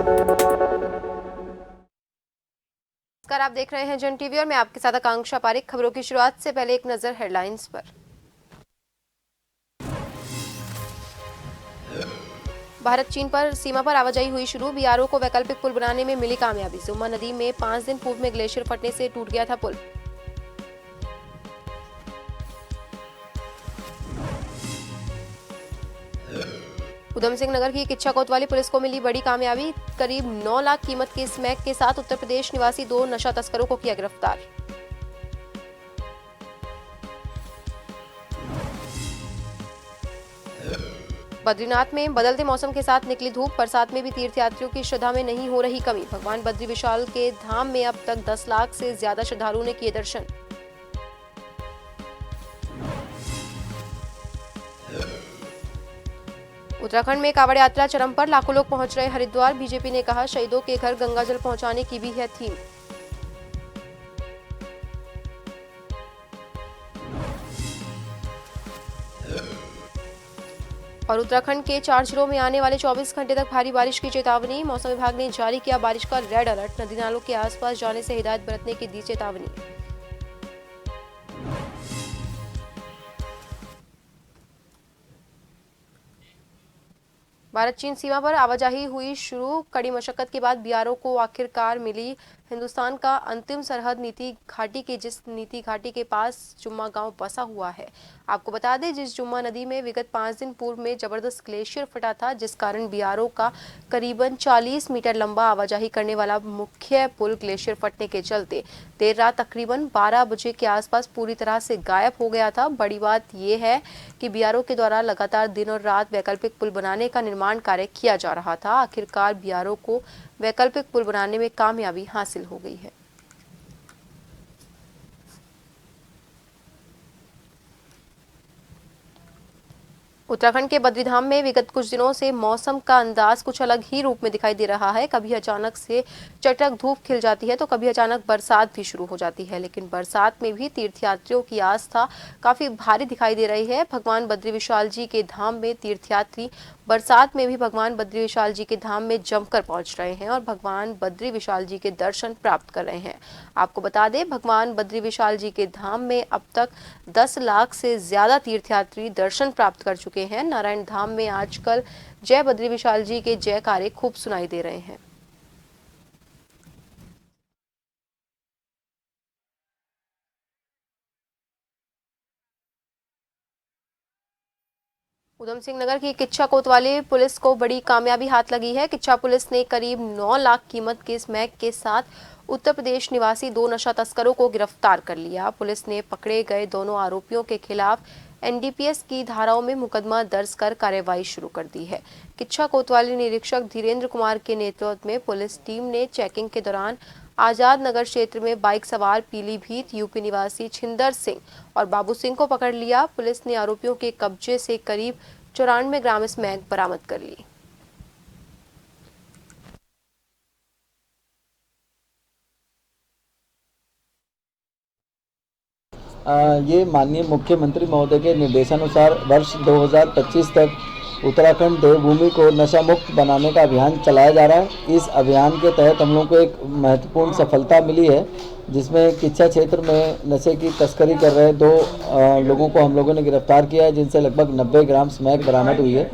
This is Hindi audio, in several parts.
नमस्कार, आप देख रहे हैं जन टीवी और मैं आपके साथ आकांक्षा पारिक। खबरों की शुरुआत से पहले एक नजर हेडलाइंस पर। भारत चीन पर सीमा पर आवाजाही हुई शुरू। बीआरओ को वैकल्पिक पुल बनाने में मिली कामयाबी। जुम्मा नदी में 5 दिन पूर्व में ग्लेशियर फटने से टूट गया था पुल। उधम सिंह नगर की किच्छा कोतवाली पुलिस को मिली बड़ी कामयाबी। करीब 9 लाख कीमत के स्मैक के साथ उत्तर प्रदेश निवासी 2 नशा तस्करों को किया गिरफ्तार। बद्रीनाथ में बदलते मौसम के साथ निकली धूप। बरसात में भी तीर्थयात्रियों की श्रद्धा में नहीं हो रही कमी। भगवान बद्री विशाल के धाम में अब तक 10 लाख से ज्यादा श्रद्धालुओं ने किए दर्शन। उत्तराखंड में कांवड़ यात्रा चरम पर, लाखों लोग पहुंच रहे हरिद्वार। बीजेपी ने कहा शहीदों के घर गंगाजल पहुंचाने की भी है थीम। और उत्तराखंड के 4 जिलों में आने वाले 24 घंटे तक भारी बारिश की चेतावनी। मौसम विभाग ने जारी किया बारिश का रेड अलर्ट। नदी नालों के आसपास जाने से हिदायत बरतने की दी चेतावनी। भारत चीन सीमा पर आवाजाही हुई शुरू। कड़ी मशक्कत के बाद बीआरओ को आखिरकार मिली हिंदुस्तान का अंतिम सरहद नीति घाटी के, जिस नीति घाटी के पास जुम्मा गांव बसा हुआ है। आपको बता दें, जिस जुम्मा नदी में विगत 5 दिन पूर्व में जबरदस्त ग्लेशियर फटा था, जिस कारण बीआरओ का करीबन 40 मीटर लंबा आवाजाही करने वाला मुख्य पुल ग्लेशियर फटने के चलते देर रात तकरीबन 12 बजे के आसपास पूरी तरह से गायब हो गया था। बड़ी बात यह है कि बीआरओ के द्वारा लगातार दिन और रात वैकल्पिक पुल बनाने का निर्माण कार्य किया जा रहा था। आखिरकार बीआरओ को वैकल्पिक पुल बनाने में कामयाबी हासिल हो गई है। उत्तराखंड के बद्रीधाम में विगत कुछ दिनों से मौसम का अंदाज कुछ अलग ही रूप में दिखाई दे रहा है। कभी अचानक से चटक धूप खिल जाती है तो कभी अचानक बरसात भी शुरू हो जाती है। लेकिन बरसात में भी तीर्थयात्रियों की आस्था काफी भारी दिखाई दे रही है। भगवान बद्री विशाल जी के धाम में तीर्थयात्री बरसात में भी भगवान बद्री विशाल जी के धाम में जमकर पहुंच रहे हैं और भगवान बद्री विशाल जी के दर्शन प्राप्त कर रहे हैं। आपको बता दें, भगवान बद्री विशाल जी के धाम में अब तक 10 लाख से ज्यादा तीर्थयात्री दर्शन प्राप्त कर चुके हैं। नारायण धाम में आजकल जय बद्री विशाल जी के जयकारे खूब सुनाई दे रहे हैं। उधम सिंह नगर की किच्छा कोतवाली पुलिस को बड़ी कामयाबी हाथ लगी है। किच्छा पुलिस ने करीब 9 लाख कीमत के स्मैक के साथ उत्तर प्रदेश निवासी 2 नशा तस्करों को गिरफ्तार कर लिया। पुलिस ने पकड़े गए दोनों आरोपियों के खिलाफ एनडीपीएस की धाराओं में मुकदमा दर्ज कर कार्रवाई शुरू कर दी है। किच्छा कोतवाली निरीक्षक धीरेन्द्र कुमार के नेतृत्व में पुलिस टीम ने चेकिंग के दौरान आजाद नगर क्षेत्र में बाइक सवार पीलीभीत यूपी निवासी छिंदर सिंह और बाबू सिंह को पकड़ लिया। पुलिस ने आरोपियों के कब्जे से करीब 94 ग्राम स्मैक बरामद कर ली। ये माननीय मुख्यमंत्री महोदय के निर्देशानुसार वर्ष 2025 तक उत्तराखंड देवभूमि को नशा मुक्त बनाने का अभियान चलाया जा रहा है। इस अभियान के तहत हम लोग को एक महत्वपूर्ण सफलता मिली है, जिसमें किच्छा क्षेत्र में नशे की तस्करी कर रहे 2 लोगों को हम लोगों ने गिरफ्तार किया है, जिनसे लगभग 90 ग्राम स्मैक बरामद हुई है।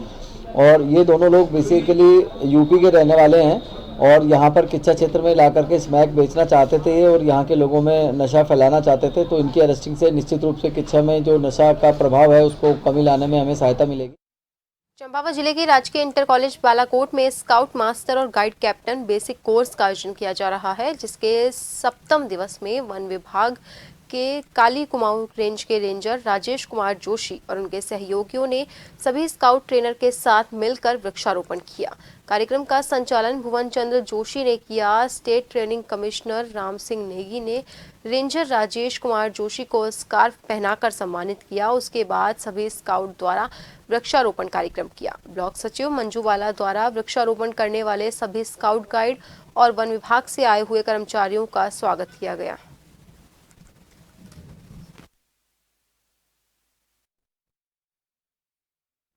और ये दोनों लोग बेसिकली यूपी के रहने वाले हैं और यहाँ पर किच्छा क्षेत्र में ला करके स्मैक बेचना चाहते थे और यहाँ के लोगों में नशा फैलाना चाहते थे। तो इनकी अरेस्टिंग से निश्चित रूप से किच्छा में जो नशा का प्रभाव है उसको कमी लाने में हमें सहायता मिलेगी। चंपावत जिले की राजकीय इंटर कॉलेज बालाकोट में स्काउट मास्टर और गाइड कैप्टन बेसिक कोर्स का आयोजन किया जा रहा है, जिसके 7वें दिवस में वन विभाग के काली कुमाऊं रेंज के रेंजर राजेश कुमार जोशी और उनके सहयोगियों ने सभी स्काउट ट्रेनर के साथ मिलकर वृक्षारोपण किया। कार्यक्रम का संचालन भुवन चंद्र जोशी ने किया। State training commissioner Ram Singh Negi ने रेंजर राजेश कुमार जोशी को स्कार्फ पहनाकर सम्मानित किया। उसके बाद सभी स्काउट द्वारा वृक्षारोपण कार्यक्रम किया। ब्लॉक सचिव मंजूवाला द्वारा वृक्षारोपण करने वाले सभी स्काउट गाइड और वन विभाग से आए हुए कर्मचारियों का स्वागत किया गया।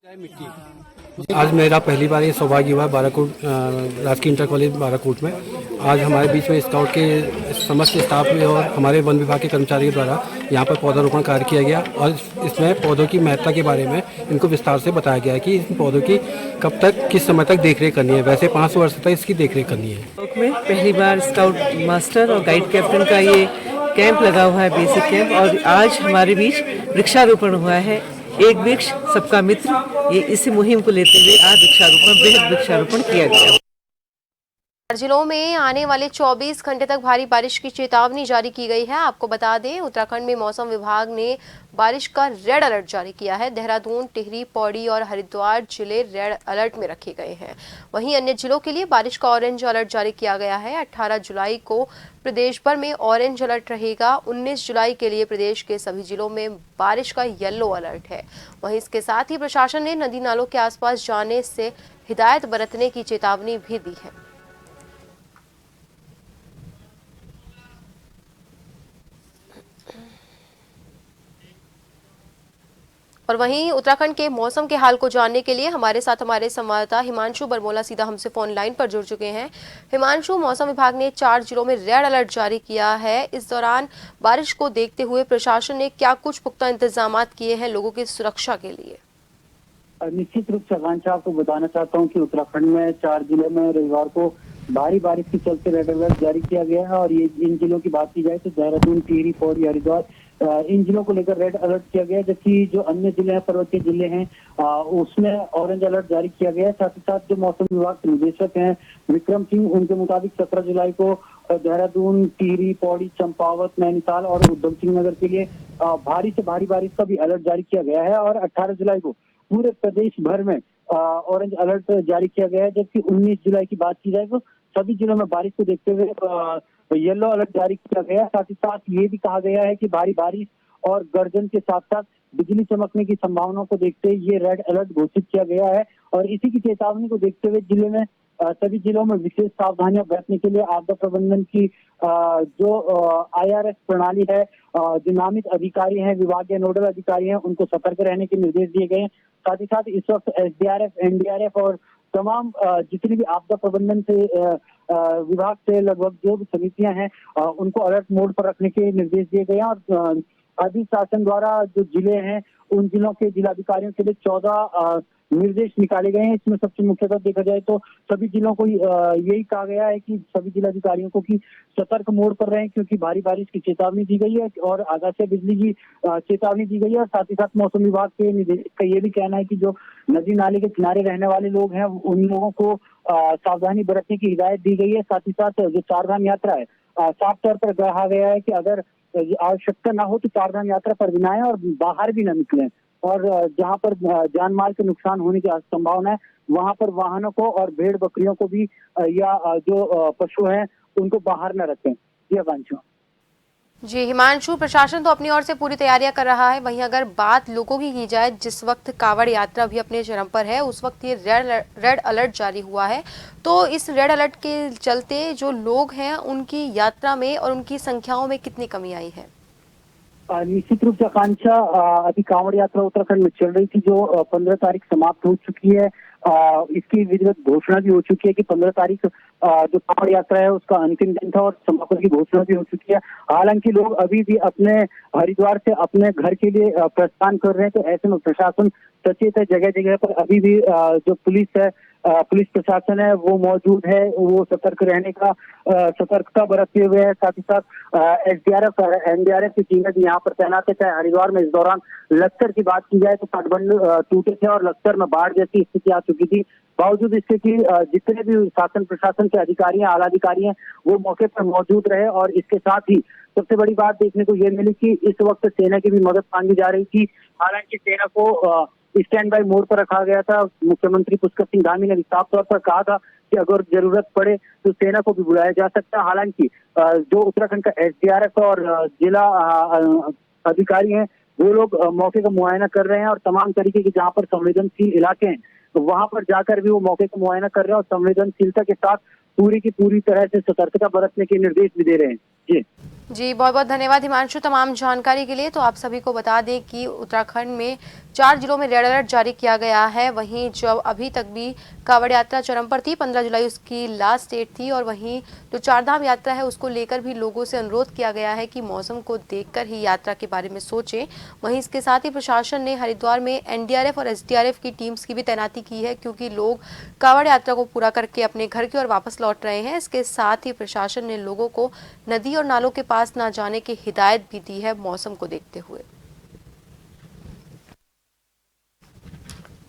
मिट्टी आज मेरा पहली बार ये सौभाग्य हुआ है बालाकोट राजकीय इंटर कॉलेज बालाकोट में। आज हमारे बीच में स्काउट के समस्त स्टाफ में और हमारे वन विभाग के कर्मचारियों द्वारा यहाँ पर पौधारोपण कार्य किया गया और इसमें पौधों की महत्ता के बारे में इनको विस्तार से बताया गया कि इन पौधों की कब तक किस समय तक देखरेख करनी है। वैसे 500 वर्ष तक इसकी देखरेख करनी है। में पहली बार स्काउट मास्टर और गाइड कैप्टन का ये कैंप लगा हुआ है, बेसिक कैंप, और आज हमारे बीच वृक्षारोपण हुआ है। एक वृक्ष सबका मित्र, ये इसी मुहिम को लेते हुए आज बेहद वृक्षारोपण किया गया। जिलों में आने वाले 24 घंटे तक भारी बारिश की चेतावनी जारी की गई है। आपको बता दें, उत्तराखंड में मौसम विभाग ने बारिश का रेड अलर्ट जारी किया है। देहरादून, टिहरी, पौड़ी और हरिद्वार जिले रेड अलर्ट में रखे गए हैं। वहीं अन्य जिलों के लिए बारिश का ऑरेंज अलर्ट जारी किया गया है। 18 जुलाई को प्रदेश भर में ऑरेंज अलर्ट रहेगा। 19 जुलाई के लिए प्रदेश के सभी जिलों में बारिश का येलो अलर्ट है। वहीं इसके साथ ही प्रशासन ने नदी नालों के आसपास जाने से हिदायत बरतने की चेतावनी भी दी है। और वहीं उत्तराखंड के मौसम के हाल को जानने के लिए हमारे साथ हमारे संवाददाता हिमांशु बरमोला सीधा हमसे फोन लाइन पर जुड़ चुके हैं। हिमांशु, मौसम विभाग ने 4 जिलों में रेड अलर्ट जारी किया है। इस दौरान बारिश को देखते हुए प्रशासन ने क्या कुछ पुख्ता इंतजाम किए हैं लोगों की सुरक्षा के लिए? निश्चित रूप से आकांक्षा, आपको बताना चाहता हूँ कि उत्तराखंड में 4 जिलों में रविवार को भारी बारिश के चलते रेड अलर्ट जारी किया गया है। और ये इन जिलों की बात की जाए तो देहरादून, टिहरी, पौड़ी, हरिद्वार, इन जिलों को लेकर रेड अलर्ट किया गया है। जबकि जो अन्य जिले हैं, पर्वतीय जिले हैं, उसमें ऑरेंज अलर्ट जारी किया गया है। साथ ही साथ जो मौसम विभाग के निदेशक हैं विक्रम सिंह, उनके मुताबिक 17 जुलाई को देहरादून, टिहरी, पौड़ी, चंपावत, नैनीताल और उधम सिंह नगर के लिए भारी से भारी बारिश का भी अलर्ट जारी किया गया है। और 18 जुलाई को पूरे प्रदेश भर में ऑरेंज अलर्ट जारी किया गया है। जबकि 19 जुलाई की बात की जाए तो सभी जिलों में बारिश को देखते हुए येलो अलर्ट जारी किया गया है। साथ ही साथ ये भी कहा गया है कि भारी बारिश और गर्जन के साथ साथ बिजली चमकने की संभावना को देखते हुए ये रेड अलर्ट घोषित किया गया है। और इसी की चेतावनी को देखते हुए जिले में सभी जिलों में विशेष सावधानियां बरतने के लिए आपदा प्रबंधन की जो IRS प्रणाली है, जो नामित अधिकारी हैं, विभागीय नोडल अधिकारी हैं, उनको सतर्क रहने के निर्देश दिए गए हैं। साथ ही साथ इस वक्त SDRF, NDRF और तमाम जितनी भी आपदा प्रबंधन से विभाग से लगभग जो भी समितियां हैं उनको अलर्ट मोड पर रखने के निर्देश दिए गए हैं। और अभी शासन द्वारा जो जिले हैं उन जिलों के जिलाधिकारियों के लिए 14 निर्देश निकाले गए हैं। इसमें सबसे मुख्यतः देखा जाए तो सभी जिलों को यही कहा गया है कि सभी जिलाधिकारियों को कि सतर्क मोड पर रहें, क्योंकि भारी बारिश की चेतावनी दी गई है और आकाशीय बिजली की चेतावनी दी गई है। साथ ही साथ मौसम विभाग के निदेशक का ये भी कहना है कि जो नदी नाले के किनारे रहने वाले लोग हैं उन लोगों को सावधानी बरतने की हिदायत दी गई है। साथ ही साथ जो चारधाम यात्रा है, साफ तौर पर कहा गया है कि अगर आवश्यकता ना हो तो चारधाम यात्रा पर भी ना आए और बाहर भी न निकलें। और जहां पर जान माल के नुकसान होने की संभावना है वहां पर वाहनों को और भेड़ बकरियों को भी या जो पशु हैं उनको बाहर न रखें। ये आकांक्षा। जी हिमांशु, प्रशासन तो अपनी ओर से पूरी तैयारियां कर रहा है। वहीं अगर बात लोगों की जाए, जिस वक्त कांवड़ यात्रा भी अपने चरम पर है, उस वक्त ये रेड अलर्ट जारी हुआ है। तो इस रेड अलर्ट के चलते जो लोग हैं उनकी यात्रा में और उनकी संख्याओं में कितनी कमी आई है? निश्चित रूप से आकांक्षा, अभी कांवड़ यात्रा उत्तराखंड में चल रही थी जो 15 तारीख समाप्त हो चुकी है। इसकी विधिवत घोषणा भी हो चुकी है कि 15 तारीख जो कांवड़ यात्रा है उसका अंतिम दिन था और समापन की घोषणा भी हो चुकी है। हालांकि लोग अभी भी अपने हरिद्वार से अपने घर के लिए प्रस्थान कर रहे हैं। तो ऐसे में प्रशासन सचेत है, जगह जगह पर अभी भी जो पुलिस है, पुलिस प्रशासन है वो मौजूद है, वो सतर्क रहने का सतर्कता बरतते हुए है। साथ ही साथ SDRF और NDRF की टीमें भी यहाँ पर तैनात है। चाहे हरिद्वार में इस दौरान लश्कर की बात की जाए तो तटबंध टूटे थे और लश्कर में बाढ़ जैसी स्थिति आ चुकी थी। बावजूद इसके कि जितने भी शासन प्रशासन के अधिकारी हैं, आला अधिकारी हैं, वो मौके पर मौजूद रहे। और इसके साथ ही सबसे बड़ी बात देखने को ये मिली कि इस वक्त सेना की भी मदद मांगी जा रही थी। हालांकि सेना को स्टैंड बाई मोड पर रखा गया था। मुख्यमंत्री पुष्कर सिंह धामी ने साफ तौर पर कहा था कि अगर जरूरत पड़े तो सेना को भी बुलाया जा सकता है। हालांकि जो उत्तराखंड का SDRF और जिला अधिकारी हैं वो लोग मौके का मुआयना कर रहे हैं और तमाम तरीके के जहाँ पर संवेदनशील इलाके हैं तो वहां पर जाकर भी वो मौके का मुआयना कर रहे हैं और संवेदनशीलता के साथ पूरी की पूरी तरह से सतर्कता बरतने के निर्देश भी दे रहे हैं। जी बहुत बहुत धन्यवाद हिमांशु तमाम जानकारी के लिए। तो आप सभी को बता दें कि उत्तराखंड में 4 जिलों में रेड अलर्ट जारी किया गया है। वहीं जो अभी तक भी कांवड़ यात्रा चरम पर थी, 15 जुलाई उसकी लास्ट डेट थी, और वहीं जो चारधाम यात्रा है उसको लेकर भी लोगों से अनुरोध किया गया है कि मौसम को देखकर ही यात्रा के बारे में सोचें। वहीं इसके साथ ही प्रशासन ने हरिद्वार में एनडीआरएफ और एसडीआरएफ की टीम्स की भी तैनाती की है, क्योंकि लोग कांवड़ यात्रा को पूरा करके अपने घर की ओर वापस लौट रहे हैं। इसके साथ ही प्रशासन ने लोगों को नदी और नालों के पास न जाने की हिदायत भी दी है मौसम को देखते हुए।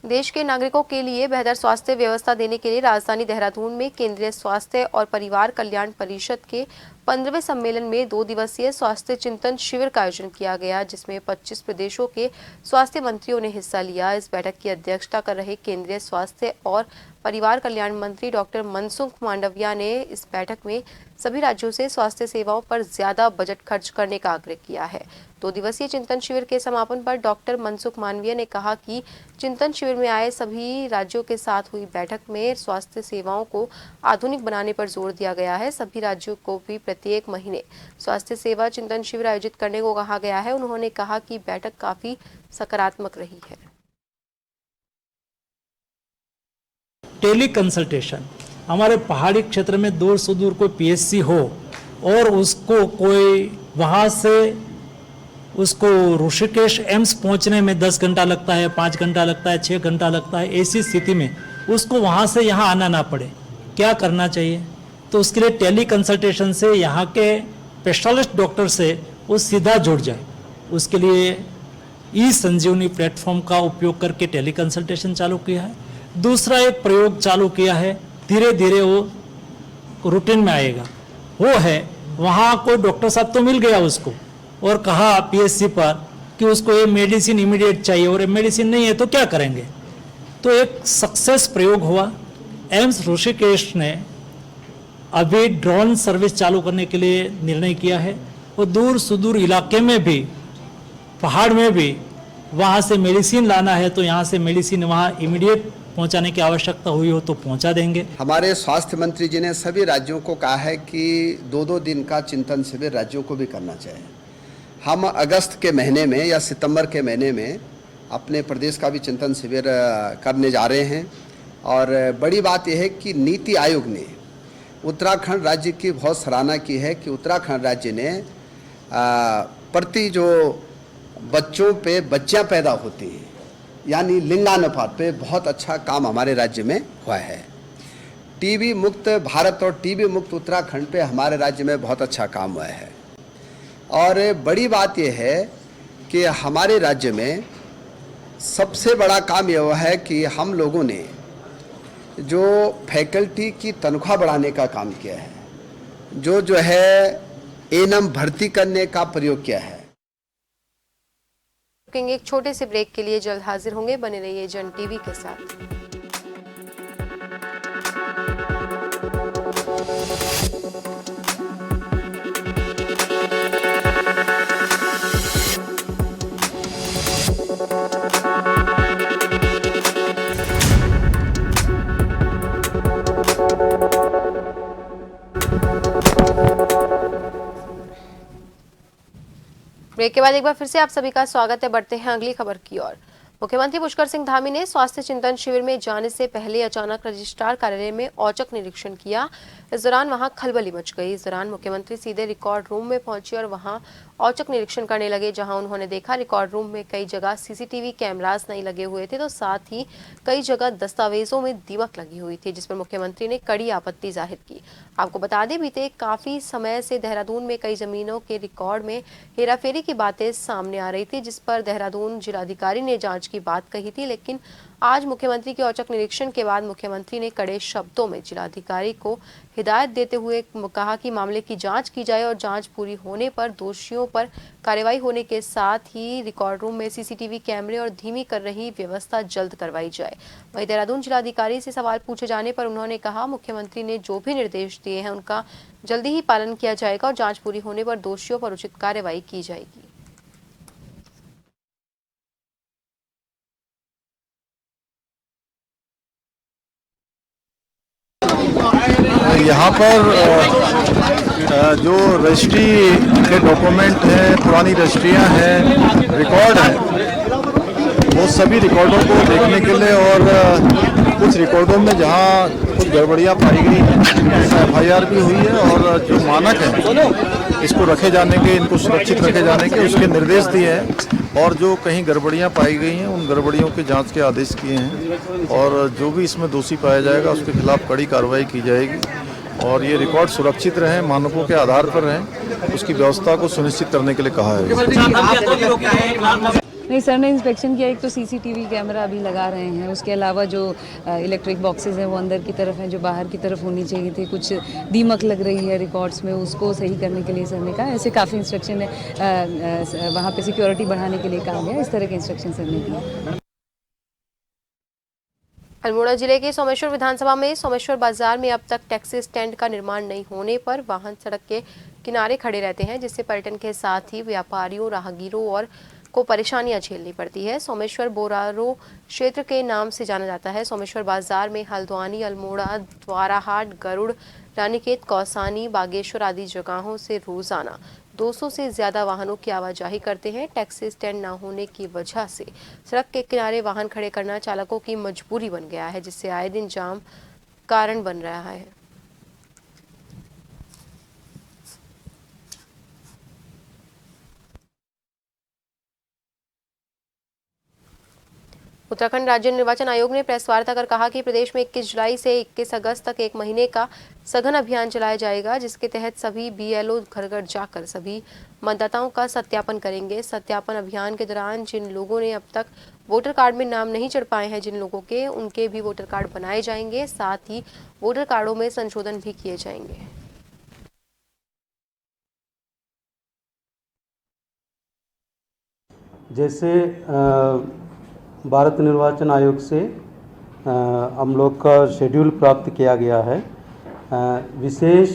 देश के नागरिकों के लिए बेहतर स्वास्थ्य व्यवस्था देने के लिए राजधानी देहरादून में केंद्रीय स्वास्थ्य और परिवार कल्याण परिषद के 15वें सम्मेलन में 2 दिवसीय स्वास्थ्य चिंतन शिविर का आयोजन किया गया, जिसमें 25 प्रदेशों के स्वास्थ्य मंत्रियों ने हिस्सा लिया। इस बैठक की अध्यक्षता कर रहे केंद्रीय स्वास्थ्य और परिवार कल्याण मंत्री डॉक्टर मनसुख मांडविया ने इस बैठक में सभी राज्यों से स्वास्थ्य सेवाओं पर ज्यादा बजट खर्च करने का आग्रह किया है। 2 दिवसीय चिंतन शिविर के समापन पर डॉक्टर मनसुख मांडविया ने कहा कि चिंतन शिविर में आए सभी राज्यों के साथ हुई बैठक में स्वास्थ्य सेवाओं को आधुनिक बनाने पर जोर दिया गया है। सभी राज्यों को भी प्रत्येक महीने स्वास्थ्य सेवा चिंतन शिविर आयोजित करने को कहा गया है। उन्होंने कहा कि बैठक काफी सकारात्मक रही है। टेली कंसल्टेशन, हमारे पहाड़ी क्षेत्र में दूर सुदूर कोई पीएचसी हो और उसको कोई वहाँ से उसको ऋषिकेश एम्स पहुँचने में 10 घंटा लगता है, 5 घंटा लगता है, 6 घंटा लगता है, ऐसी स्थिति में उसको वहाँ से यहाँ आना ना पड़े, क्या करना चाहिए? तो उसके लिए टेली कंसल्टेशन से यहाँ के स्पेशलिस्ट डॉक्टर से वो सीधा जुड़ जाए। उसके लिए ई संजीवनी प्लेटफॉर्म का उपयोग करके टेली कंसल्टेशन चालू किया है। दूसरा एक प्रयोग चालू किया है, धीरे धीरे वो रूटीन में आएगा, वो है वहाँ कोई डॉक्टर साहब तो मिल गया उसको और कहा पीएचसी पर कि उसको ये मेडिसिन इमीडिएट चाहिए और ये मेडिसिन नहीं है तो क्या करेंगे? तो एक सक्सेस प्रयोग हुआ। एम्स ऋषिकेश ने अभी ड्रोन सर्विस चालू करने के लिए निर्णय किया है और दूर सुदूर इलाके में भी, पहाड़ में भी वहाँ से मेडिसिन लाना है तो यहाँ से मेडिसिन वहाँ इमीडिएट पहुंचाने की आवश्यकता हुई हो तो पहुंचा देंगे। हमारे स्वास्थ्य मंत्री जी ने सभी राज्यों को कहा है कि 2-2 दिन का चिंतन शिविर राज्यों को भी करना चाहिए। हम अगस्त के महीने में या सितंबर के महीने में अपने प्रदेश का भी चिंतन शिविर करने जा रहे हैं। और बड़ी बात यह है कि नीति आयोग ने उत्तराखंड राज्य की बहुत सराहना की है कि उत्तराखंड राज्य ने प्रति जो बच्चों पे बच्चियां पैदा होती हैं यानी लिंगानुपात पे बहुत अच्छा काम हमारे राज्य में हुआ है। टीबी मुक्त भारत और टीबी मुक्त उत्तराखंड पे हमारे राज्य में बहुत अच्छा काम हुआ है। और बड़ी बात यह है कि हमारे राज्य में सबसे बड़ा काम यह हुआ है कि हम लोगों ने जो फैकल्टी की तनख्वाह बढ़ाने का काम किया है, जो है एएनएम भर्ती करने का प्रयोग किया है। एक छोटे से ब्रेक के लिए जल्द हाजिर होंगे, बने रहिए जन टीवी के साथ। ब्रेक के बाद एक बार फिर से आप सभी का स्वागत है। बढ़ते हैं अगली खबर की ओर। मुख्यमंत्री पुष्कर सिंह धामी ने स्वास्थ्य चिंतन शिविर में जाने से पहले अचानक रजिस्ट्रार कार्यालय में औचक निरीक्षण किया। इस दौरान वहां खलबली मच गई। इस दौरान मुख्यमंत्री सीधे रिकॉर्ड रूम में पहुंचे और वहां औचक निरीक्षण करने लगे, जहां उन्होंने देखा रिकॉर्ड रूम में कई जगह सीसीटीवी कैमरास नहीं लगे हुए थे, तो साथ ही कई जगह दस्तावेजों में दीमक लगी हुई थी, जिस पर मुख्यमंत्री ने कड़ी आपत्ति जाहिर की। आपको बता दें, बीते काफी समय से देहरादून में कई जमीनों के रिकॉर्ड में हेराफेरी की बातें सामने आ रही थी, जिस पर देहरादून जिलाधिकारी ने जांच की बात कही थी। लेकिन आज मुख्यमंत्री के औचक निरीक्षण के बाद मुख्यमंत्री ने कड़े शब्दों में जिलाधिकारी को हिदायत देते हुए कहा कि मामले की जांच की जाए और जांच पूरी होने पर दोषियों पर कार्रवाई होने के साथ ही रिकॉर्ड रूम में सीसीटीवी कैमरे और धीमी कर रही व्यवस्था जल्द करवाई जाए। वहीं देहरादून जिलाधिकारी से सवाल पूछे जाने पर उन्होंने कहा, मुख्यमंत्री ने जो भी निर्देश दिए हैं उनका जल्दी ही पालन किया जाएगा और जांच पूरी होने पर दोषियों पर उचित कार्रवाई की जाएगी। यहाँ पर जो रजिस्ट्री के डॉक्यूमेंट हैं, पुरानी रजिस्ट्रियाँ हैं, रिकॉर्ड हैं, वो सभी रिकॉर्डों को देखने के लिए और कुछ रिकॉर्डों में जहाँ कुछ गड़बड़ियाँ पाई गई हैं, FIR भी हुई है और जो मानक हैं इसको रखे जाने के, इनको सुरक्षित रखे जाने के उसके निर्देश दिए हैं और जो कहीं गड़बड़ियाँ पाई गई हैं उन गड़बड़ियों के जांच के आदेश किए हैं और जो भी इसमें दोषी पाया जाएगा उसके खिलाफ कड़ी कार्रवाई की जाएगी और ये रिकॉर्ड सुरक्षित रहें, मानकों के आधार पर रहें, उसकी व्यवस्था को सुनिश्चित करने के लिए कहा है। नहीं सर ने इंस्पेक्शन किया, एक तो CCTV कैमरा अभी लगा रहे हैं, उसके अलावा जो इलेक्ट्रिक बॉक्सेस हैं वो अंदर की तरफ हैं, जो बाहर की तरफ होनी चाहिए थी, कुछ दीमक लग रही है रिकॉर्ड्स में, उसको सही करने के लिए सर ने कहा। ऐसे काफ़ी इंस्ट्रक्शन है, वहाँ पे सिक्योरिटी बढ़ाने के लिए कहा गया, इस तरह के इंस्ट्रक्शन सर ने दिए। अल्मोड़ा जिले के सोमेश्वर विधानसभा में सोमेश्वर बाजार में अब तक टैक्सी स्टैंड का निर्माण नहीं होने पर वाहन सड़क के किनारे खड़े रहते हैं, जिससे पर्यटन के साथ ही व्यापारियों, राहगीरों और को परेशानियां झेलनी पड़ती है। सोमेश्वर बोरारो क्षेत्र के नाम से जाना जाता है। सोमेश्वर बाजार में हल्द्वानी, अल्मोड़ा, द्वाराहाट, गरुड़, रानीखेत, कौसानी, बागेश्वर आदि जगहों से रोजाना 200 से ज्यादा वाहनों की आवाजाही करते हैं। टैक्सी स्टैंड न होने की वजह से सड़क के किनारे वाहन खड़े करना चालकों की मजबूरी बन गया है, जिससे आए दिन जाम कारण बन रहा है। उत्तराखंड राज्य निर्वाचन आयोग ने प्रेस वार्ता कर कहा कि प्रदेश में 21 जुलाई से 21 अगस्त तक एक महीने का सघन अभियान चलाया जाएगा, जिसके तहत सभी BLO घर घर जाकर सभी मतदाताओं का सत्यापन करेंगे। सत्यापन अभियान के दौरान जिन लोगों ने अब तक वोटर कार्ड में नाम नहीं चढ़ पाए हैं, जिन लोगों के, उनके भी वोटर कार्ड बनाए जाएंगे, साथ ही वोटर कार्डों में संशोधन भी किए जाएंगे। जैसे भारत निर्वाचन आयोग से हम लोग का शेड्यूल प्राप्त किया गया है, विशेष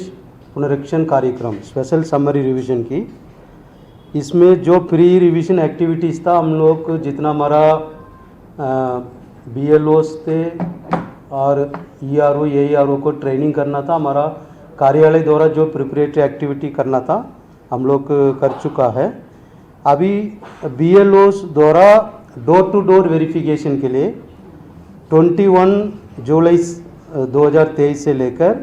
पुनरीक्षण कार्यक्रम स्पेशल समरी रिवीजन की। इसमें जो प्री रिवीजन एक्टिविटीज़ था, हम लोग जितना हमारा BLOs थे और ERO AERO को ट्रेनिंग करना था, हमारा कार्यालय द्वारा जो प्रिपरेटरी एक्टिविटी करना था हम लोग कर चुका है। अभी BLOs द्वारा डोर टू डोर वेरिफिकेशन के लिए 21 जुलाई 2023 से लेकर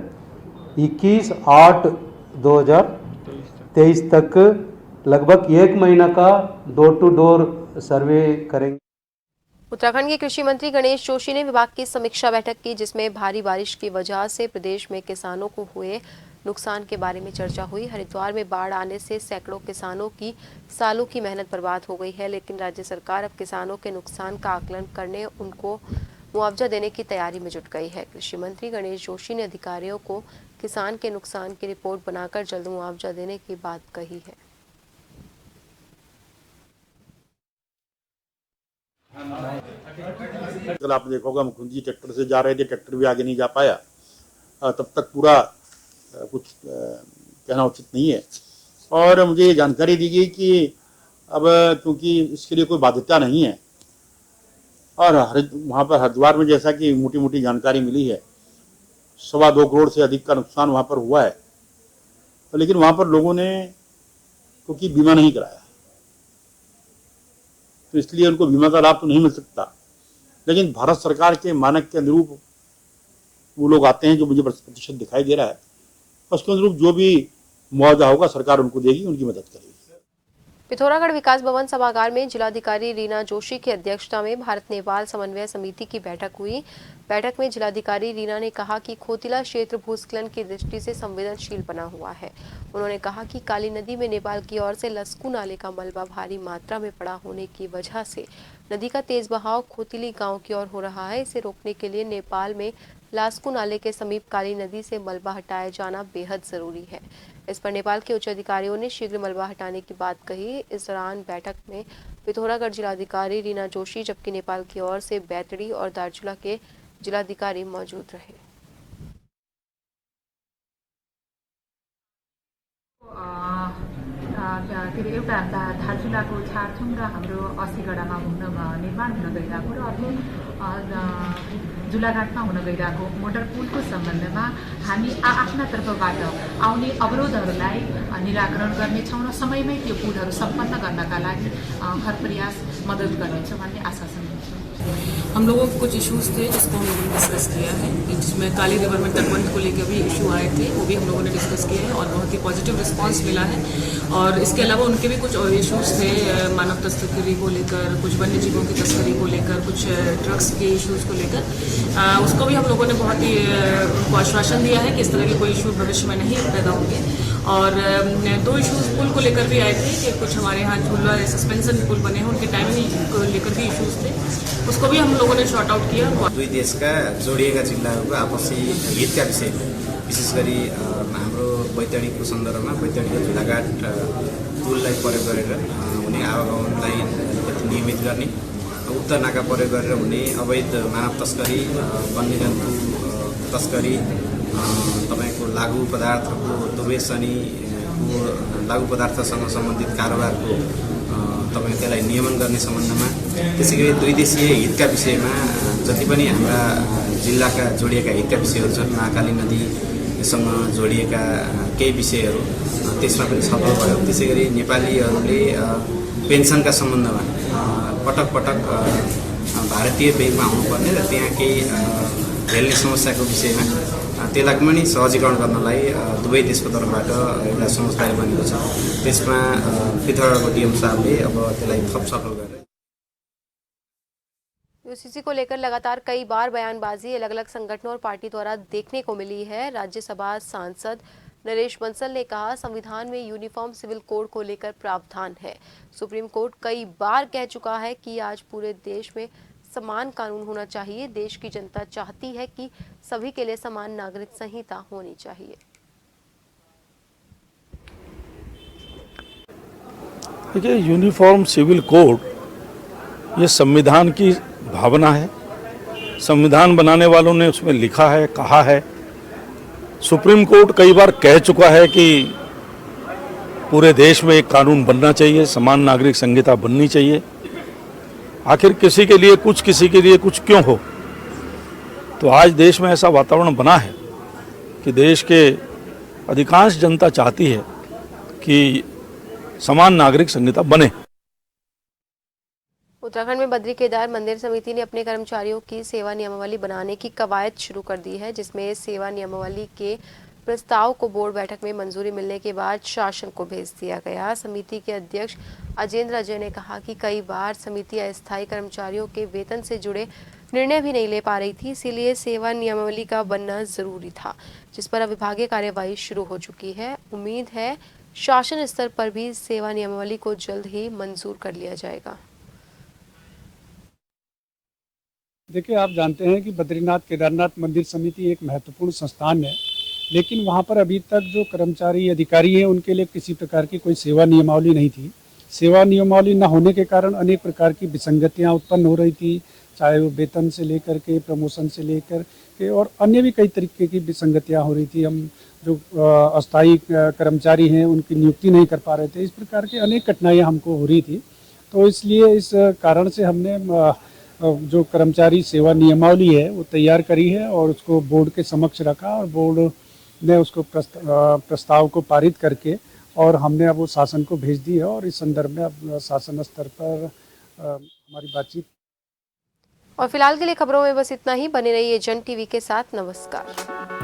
21/8/2023 तक लगभग 1 महीना का डोर टू डोर सर्वे करेंगे। उत्तराखंड के कृषि मंत्री गणेश जोशी ने विभाग की समीक्षा बैठक की, जिसमें भारी बारिश की वजह से प्रदेश में किसानों को हुए नुकसान के बारे में चर्चा हुई। हरिद्वार में बाढ़ आने से सैकड़ों किसानों की सालों की मेहनत बर्बाद हो गई है, लेकिन राज्य सरकार अब किसानों के नुकसान का आकलन करने, उनको मुआवजा देने की तैयारी में जुट गई है। कृषि मंत्री गणेश जोशी ने अधिकारियों को किसान के नुकसान की रिपोर्ट बनाकर जल्द मुआवजा देने की बात कही है। कल आपने देखा होगा मुकुंद जी ट्रैक्टर से जा रहे थे, ट्रैक्टर भी आगे नहीं जा पाया, तब तक पूरा कुछ कहना उचित नहीं है। और मुझे ये जानकारी दी गई कि अब क्योंकि इसके लिए कोई बाध्यता नहीं है और वहाँ पर हरिद्वार में जैसा कि मोटी मोटी जानकारी मिली है 2.25 करोड़ से अधिक का नुकसान वहाँ पर हुआ है, लेकिन वहाँ पर लोगों ने क्योंकि बीमा नहीं कराया तो इसलिए उनको बीमा का लाभ तो नहीं मिल सकता। लेकिन भारत सरकार के मानक के अनुरूप वो लोग आते हैं जो मुझे प्रतिशत दिखाई दे रहा है, उसके अनुरूप जो भी मुआवजा होगा सरकार उनको देगी, उनकी मदद करेगी। पिथौरागढ़ विकास भवन सभागार में जिलाधिकारी रीना जोशी की अध्यक्षता में भारत नेपाल समन्वय समिति की बैठक हुई। बैठक में जिलाधिकारी रीना ने कहा कि खोतिला क्षेत्र भूस्खलन की दृष्टि से संवेदनशील बना हुआ है। उन्होंने कहा कि काली नदी में नेपाल की ओर से लस्कू नाले का मलबा भारी मात्रा में पड़ा होने की वजह से नदी का तेज बहाव खोतिली गांव की ओर हो रहा है। इसे रोकने के लिए नेपाल में लास्कू नाले के समीप काली नदी से मलबा हटाया जाना बेहद जरूरी है। इस पर नेपाल के उच्च अधिकारियों ने शीघ्र मलबा हटाने की बात कही। इस दौरान बैठक में पिथौरागढ़ जिलाधिकारी रीना जोशी, जबकि नेपाल की ओर से बैतडी और दार्चुला के जिलाधिकारी मौजूद रहे। के अरे एउटा धारचुलाको छारथुङ र हाम्रो 80 गडामा निर्माण हुन गइरहेको र अर्को जुलाघाटमा हुन गइरहेको मोटर पुलको सम्बन्धमा हामी आफ्ना तर्फबाट आउने अवरोधहरूलाई निराकरण गर्नेछौँ र समयमै त्यो पुलहरू सम्पन्न गर्नका लागि हर प्रयास मदद गर्नेछौँ भन्ने आश्वासन दिन्छौँ। हम लोगों को कुछ इश्यूज थे जिसको हम लोगों ने डिस्कस किया है, जिसमें काली रिवर में तटबंध को लेकर भी इशू आए थे, वो भी हम लोगों ने डिस्कस किया है और बहुत ही पॉजिटिव रिस्पांस मिला है। और इसके अलावा उनके भी कुछ और इश्यूज थे, मानव तस्करी को लेकर, कुछ वन्य जीवों की तस्करी को लेकर, कुछ ड्रग्स के इश्यूज को लेकर, उसको भी हम लोगों ने बहुत ही उनको आश्वासन दिया है कि इस तरह के कोई इशू भविष्य में नहीं पैदा होंगे। और 2 इश्यूज पुल को लेकर भी आए थे कि कुछ हमारे यहाँ झूला सस्पेंशन पुल बने हैं, उनके टाइमिंग को लेकर भी इश्यूज थे, उसको भी हम लोगों ने शॉर्ट आउट किया। दुई देशका जोडिएका जिल्लाहरूको आपसी हितका विषयमा विशेष गरी हाम्रो बैतडीको सन्दर्भमा बैतडीको झुलाघाट पुललाई प्रयोग गरेर हुने आवागमनलाई नियमित गर्ने, उक्त नाका प्रयोग गरेर हुने अवैध मानव तस्करी, वन्यजन्तु तस्करी, तपाईँको लागु पदार्थको दुवेसनीको लागु पदार्थसँग सम्बन्धित कारोबारको तपाईँ त्यसलाई नियमन गर्ने सम्बन्धमा, त्यसै गरी 2 देशीय हितका विषयमा जति पनि हाम्रा जिल्लाका जोडिएका हितका विषयहरू छन्, महाकाली नदीसँग जोडिएका केही विषयहरू त्यसमा पनि छलफल भयो। त्यसै गरी नेपालीहरूले पेन्सनका सम्बन्धमा पटक पटक भारतीय ब्याङ्कमा आउनुपर्ने र त्यहाँ केही झेल्ने समस्याको विषयमा त्यसलाई पनि सहजीकरण गर्नलाई दुवै देशको तर्फबाट एउटा समझदारी बनेको छ। त्यसमा पृथ्वीको डीएम साहबले अब त्यसलाई थप सफल गरेर यूसीसी को लेकर लगातार कई बार बयानबाजी अलग अलग संगठनों और पार्टी द्वारा देखने को मिली है। राज्यसभा सांसद नरेश बंसल ने कहा, संविधान में यूनिफॉर्म सिविल कोड को लेकर प्रावधान है। सुप्रीम कोर्ट कई बार कह चुका है कि आज पूरे देश में समान कानून होना चाहिए। देश की जनता चाहती है कि सभी के लिए समान नागरिक संहिता होनी चाहिए। देखिए, यूनिफॉर्म सिविल कोड ये संविधान की भावना है, संविधान बनाने वालों ने उसमें लिखा है, कहा है। सुप्रीम कोर्ट कई बार कह चुका है कि पूरे देश में एक कानून बनना चाहिए, समान नागरिक संहिता बननी चाहिए। आखिर किसी के लिए कुछ, किसी के लिए कुछ क्यों हो? तो आज देश में ऐसा वातावरण बना है कि देश के अधिकांश जनता चाहती है कि समान नागरिक संहिता बने। उत्तराखंड में बद्री केदार मंदिर समिति ने अपने कर्मचारियों की सेवा नियमावली बनाने की कवायद शुरू कर दी है, जिसमें सेवा नियमावली के प्रस्ताव को बोर्ड बैठक में मंजूरी मिलने के बाद शासन को भेज दिया गया। समिति के अध्यक्ष अजेंद्र अजय ने कहा कि कई बार समिति अस्थायी कर्मचारियों के वेतन से जुड़े निर्णय भी नहीं ले पा रही थी, इसीलिए सेवा नियमावली का बनना जरूरी था, जिस पर अब विभागीय कार्यवाही शुरू हो चुकी है। उम्मीद है शासन स्तर पर भी सेवा नियमावली को जल्द ही मंजूर कर लिया जाएगा। देखिए, आप जानते हैं कि बद्रीनाथ केदारनाथ मंदिर समिति एक महत्वपूर्ण संस्थान है, लेकिन वहाँ पर अभी तक जो कर्मचारी अधिकारी हैं उनके लिए किसी प्रकार की कोई सेवा नियमावली नहीं थी। सेवा नियमावली न होने के कारण अनेक प्रकार की विसंगतियाँ उत्पन्न हो रही थी, चाहे वो वेतन से लेकर के, प्रमोशन से लेकर के, और अन्य भी कई तरीके की विसंगतियाँ हो रही थी। हम जो अस्थायी कर्मचारी हैं उनकी नियुक्ति नहीं कर पा रहे थे। इस प्रकार की अनेक कठिनाइयाँ हमको हो रही थी। तो इसलिए इस कारण से हमने जो कर्मचारी सेवा नियमावली है वो तैयार करी है और उसको बोर्ड के समक्ष रखा, और बोर्ड ने उसको प्रस्ताव को पारित करके और हमने अब वो शासन को भेज दी है, और इस संदर्भ में अब शासन स्तर पर हमारी बातचीत। और फिलहाल के लिए खबरों में बस इतना ही। बने रहिए जन टीवी के साथ। नमस्कार।